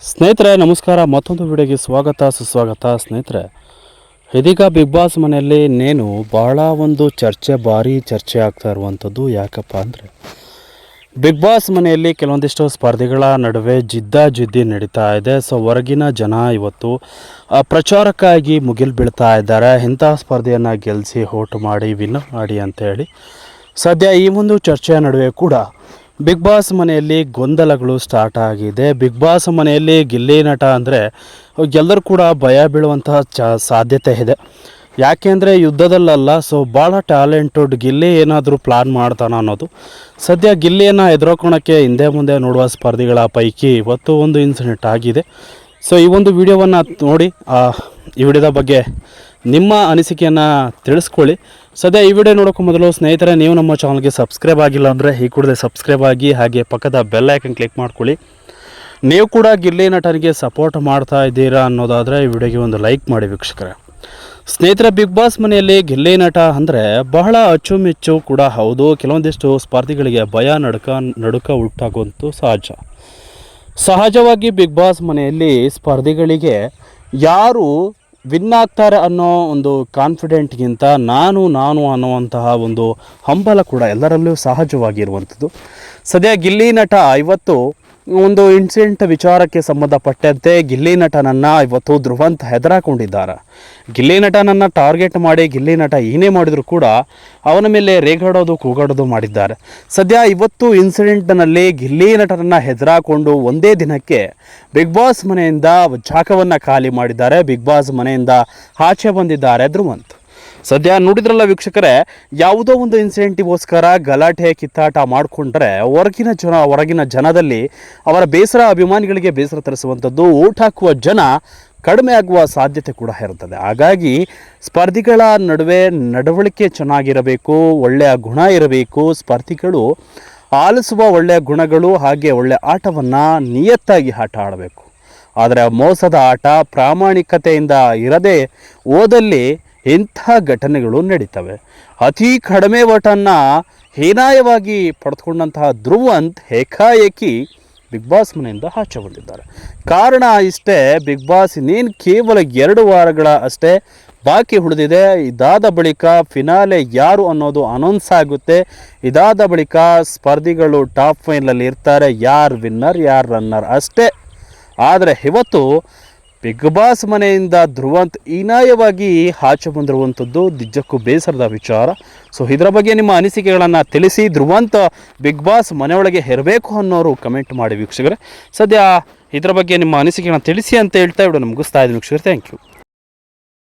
ಸ್ನೇಹಿತರೆ ನಮಸ್ಕಾರ. ಮತ್ತೊಂದು ವಿಡಿಯೋಗೆ ಸ್ವಾಗತ ಸುಸ್ವಾಗತ. ಸ್ನೇಹಿತರೆ, ಇದೀಗ ಬಿಗ್ ಬಾಸ್ ಮನೆಯಲ್ಲಿ ನೇನು ಬಹಳ ಒಂದು ಭಾರಿ ಚರ್ಚೆ ಆಗ್ತಾ ಇರುವಂಥದ್ದು. ಯಾಕಪ್ಪ ಅಂದರೆ ಬಿಗ್ ಬಾಸ್ ಮನೆಯಲ್ಲಿ ಕೆಲವೊಂದಿಷ್ಟು ಸ್ಪರ್ಧಿಗಳ ನಡುವೆ ಜಿದ್ದಿ ನಡೀತಾ ಇದೆ. ಸೊ ಹೊರಗಿನ ಜನ ಇವತ್ತು ಪ್ರಚಾರಕ್ಕಾಗಿ ಮುಗಿಲು ಬೀಳ್ತಾ ಇದ್ದಾರೆ. ಇಂಥ ಸ್ಪರ್ಧೆಯನ್ನು ಗೆಲ್ಲಿಸಿ ಓಟ್ ಮಾಡಿ ವಿನ್ ಮಾಡಿ ಅಂತೇಳಿ. ಸದ್ಯ ಈ ಒಂದು ಚರ್ಚೆಯ ನಡುವೆ ಕೂಡ ಬಿಗ್ ಬಾಸ್ ಮನೆಯಲ್ಲಿ ಗೊಂದಲಗಳು ಸ್ಟಾರ್ಟ್ ಆಗಿದೆ. ಬಿಗ್ ಬಾಸ್ ಮನೆಯಲ್ಲಿ ಗಿಲ್ಲಿ ನಟ ಅಂದರೆ ಎಲ್ಲರೂ ಕೂಡ ಭಯ ಬೀಳುವಂತಹ ಸಾಧ್ಯತೆ ಇದೆ. ಯಾಕೆಂದರೆ ಯುದ್ಧದಲ್ಲಲ್ಲ, ಸೊ ಭಾಳ ಟ್ಯಾಲೆಂಟೆಡ್ ಗಿಲ್ಲಿ ಏನಾದರೂ ಪ್ಲಾನ್ ಮಾಡ್ತಾನೆ ಅನ್ನೋದು. ಸದ್ಯ ಗಿಲ್ಲಿಯನ್ನು ಎದುರ್ಕೊಳ್ಳೋಕ್ಕೆ ಹಿಂದೆ ಮುಂದೆ ನೋಡುವ ಸ್ಪರ್ಧಿಗಳ ಪೈಕಿ ಇವತ್ತು ಒಂದು ಇನ್ಸಿಡೆಂಟ್ ಆಗಿದೆ. ಸೊ ಈ ಒಂದು ವಿಡಿಯೋವನ್ನು ನೋಡಿ ಈ ವಿಡಿಯೋದ ಬಗ್ಗೆ ನಿಮ್ಮ ಅನಿಸಿಕೆಯನ್ನು ತಿಳಿಸ್ಕೊಳ್ಳಿ. ಸದ್ಯ ಈ ವಿಡಿಯೋ ನೋಡೋಕ್ಕೂ ಮೊದಲು ಸ್ನೇಹಿತರೆ, ನೀವು ನಮ್ಮ ಚಾನಲ್ಗೆ ಸಬ್ಸ್ಕ್ರೈಬ್ ಆಗಿಲ್ಲ ಅಂದರೆ ಈ ಕೂಡಲೇ ಸಬ್ಸ್ಕ್ರೈಬ್ ಆಗಿ, ಹಾಗೆ ಪಕ್ಕದ ಬೆಲ್ ಐಕನ್ ಕ್ಲಿಕ್ ಮಾಡ್ಕೊಳ್ಳಿ. ನೀವು ಕೂಡ ಗಿಲ್ಲಿ ನಟನಿಗೆ ಸಪೋರ್ಟ್ ಮಾಡ್ತಾ ಇದ್ದೀರಾ ಅನ್ನೋದಾದರೆ ಈ ವಿಡಿಯೋಗೆ ಒಂದು ಲೈಕ್ ಮಾಡಿ ವೀಕ್ಷಕರೇ. ಸ್ನೇಹಿತರೆ, ಬಿಗ್ ಬಾಸ್ ಮನೆಯಲ್ಲಿ ಗಿಲ್ಲಿ ನಟ ಅಂದರೆ ಬಹಳ ಅಚ್ಚುಮೆಚ್ಚು ಕೂಡ ಹೌದು. ಕೆಲವೊಂದಿಷ್ಟು ಸ್ಪರ್ಧಿಗಳಿಗೆ ಭಯ ನಡುಕ ಉಂಟಾಗುವಂತೂ ಸಹಜವಾಗಿ ಬಿಗ್ ಬಾಸ್ ಮನೆಯಲ್ಲಿ ಸ್ಪರ್ಧಿಗಳಿಗೆ ಯಾರು ವಿನ್ ಆಗ್ತಾರೆ ಅನ್ನೋ ಒಂದು ಕಾನ್ಫಿಡೆಂಟ್ಗಿಂತ ನಾನು ಅನ್ನುವಂತಹ ಒಂದು ಹಂಬಲ ಕೂಡ ಎಲ್ಲರಲ್ಲೂ ಸಹಜವಾಗಿರುವಂಥದ್ದು. ಸದ್ಯ ಗಿಲ್ಲಿ ನಟ ಇವತ್ತು ಒಂದು ಇನ್ಸಿಡೆಂಟ್ ವಿಚಾರಕ್ಕೆ ಸಂಬಂಧಪಟ್ಟಂತೆ ಗಿಲ್ಲಿ ನಟನನ್ನು ಇವತ್ತು ಧ್ರುವಂತ್ ಹೆದರಾಕೊಂಡಿದ್ದಾರೆ. ಗಿಲ್ಲಿ ನಟನನ್ನು ಟಾರ್ಗೆಟ್ ಮಾಡಿ ಗಿಲ್ಲಿ ನಟ ಏನೇ ಮಾಡಿದರೂ ಕೂಡ ಅವನ ಮೇಲೆ ರೇಗಾಡೋದು ಕೂಗಾಡೋದು ಮಾಡಿದ್ದಾರೆ. ಸದ್ಯ ಇವತ್ತು ಇನ್ಸಿಡೆಂಟ್ನಲ್ಲಿ ಗಿಲ್ಲಿ ನಟನನ್ನು ಹೆದರಾಕೊಂಡು ಒಂದೇ ದಿನಕ್ಕೆ ಬಿಗ್ ಬಾಸ್ ಮನೆಯಿಂದ ಜಾಗವನ್ನು ಖಾಲಿ ಮಾಡಿದ್ದಾರೆ. ಬಿಗ್ ಬಾಸ್ ಮನೆಯಿಂದ ಆಚೆ ಬಂದಿದ್ದಾರೆ ಧ್ರುವಂತ್. ಸದ್ಯ ನೋಡಿದ್ರಲ್ಲ ವೀಕ್ಷಕರೇ, ಯಾವುದೋ ಒಂದು ಇನ್ಸಿಡೆಂಟಿಗೋಸ್ಕರ ಗಲಾಟೆ ಕಿತ್ತಾಟ ಮಾಡಿಕೊಂಡ್ರೆ ಹೊರಗಿನ ಜನದಲ್ಲಿ ಅವರ ಬೇಸರ, ಅಭಿಮಾನಿಗಳಿಗೆ ಬೇಸರ ತರಿಸುವಂಥದ್ದು, ಓಟ್ ಹಾಕುವ ಜನ ಕಡಿಮೆ ಆಗುವ ಸಾಧ್ಯತೆ ಕೂಡ ಇರುತ್ತದೆ. ಹಾಗಾಗಿ ಸ್ಪರ್ಧಿಗಳ ನಡುವೆ ನಡವಳಿಕೆ ಚೆನ್ನಾಗಿರಬೇಕು, ಒಳ್ಳೆಯ ಗುಣ ಇರಬೇಕು. ಸ್ಪರ್ಧಿಗಳು ಆಲಿಸುವ ಒಳ್ಳೆಯ ಗುಣಗಳು ಹಾಗೆ ಒಳ್ಳೆಯ ಆಟವನ್ನು ನಿಯತ್ತಾಗಿ ಆಟ ಆಡಬೇಕು. ಆದರೆ ಮೋಸದ ಆಟ, ಪ್ರಾಮಾಣಿಕತೆಯಿಂದ ಇರದೆ ಹೋದಲ್ಲಿ ಇಂಥ ಘಟನೆಗಳು ನಡೀತವೆ. ಅತಿ ಕಡಿಮೆ ಓಟನ್ನು ಹೀನಾಯವಾಗಿ ಪಡೆದುಕೊಂಡಂತಹ ಧ್ರುವಂತ್ ಏಕಾಏಕಿ ಬಿಗ್ ಬಾಸ್ ಮನೆಯಿಂದ ಆಚೆ ಬಂದಿದ್ದಾರೆ. ಕಾರಣ ಇಷ್ಟೇ, ಬಿಗ್ ಬಾಸ್ ಇನ್ನೇನು ಕೇವಲ 2 ವಾರಗಳ ಅಷ್ಟೇ ಬಾಕಿ ಉಳಿದಿದೆ. ಇದಾದ ಬಳಿಕ ಫಿನಾಲೆ ಯಾರು ಅನ್ನೋದು ಅನೌನ್ಸ್ ಆಗುತ್ತೆ. ಇದಾದ ಬಳಿಕ ಸ್ಪರ್ಧಿಗಳು ಟಾಪ್ ಫೈನಲಲ್ಲಿ ಇರ್ತಾರೆ. ಯಾರು ವಿನ್ನರ್ ಯಾರು ರನ್ನರ್ ಅಷ್ಟೇ. ಆದರೆ ಇವತ್ತು ಬಿಗ್ ಬಾಸ್ ಮನೆಯಿಂದ ಧ್ರುವಂತ್ ಹೀನಾಯವಾಗಿ ಆಚೆ ಬಂದಿರುವಂಥದ್ದು ನಿಜಕ್ಕೂ ಬೇಸರದ ವಿಚಾರ. ಸೊ ಇದರ ಬಗ್ಗೆ ನಿಮ್ಮ ಅನಿಸಿಕೆಗಳನ್ನು ತಿಳಿಸಿ. ಧ್ರುವಂತ್ ಬಿಗ್ ಬಾಸ್ ಮನೆಯೊಳಗೆ ಇರಬೇಕು ಅನ್ನೋರು ಕಮೆಂಟ್ ಮಾಡಿ ವೀಕ್ಷಕರೇ. ಸದ್ಯ ಇದರ ಬಗ್ಗೆ ನಿಮ್ಮ ಅನಿಸಿಕೆಗಳನ್ನು ತಿಳಿಸಿ ಅಂತ ಹೇಳ್ತಾ ವಿಡಿಯೋ ಮುಗಿಸ್ತಾ ಇದ್ದೀನಿ ವೀಕ್ಷಕರೇ. Thank you.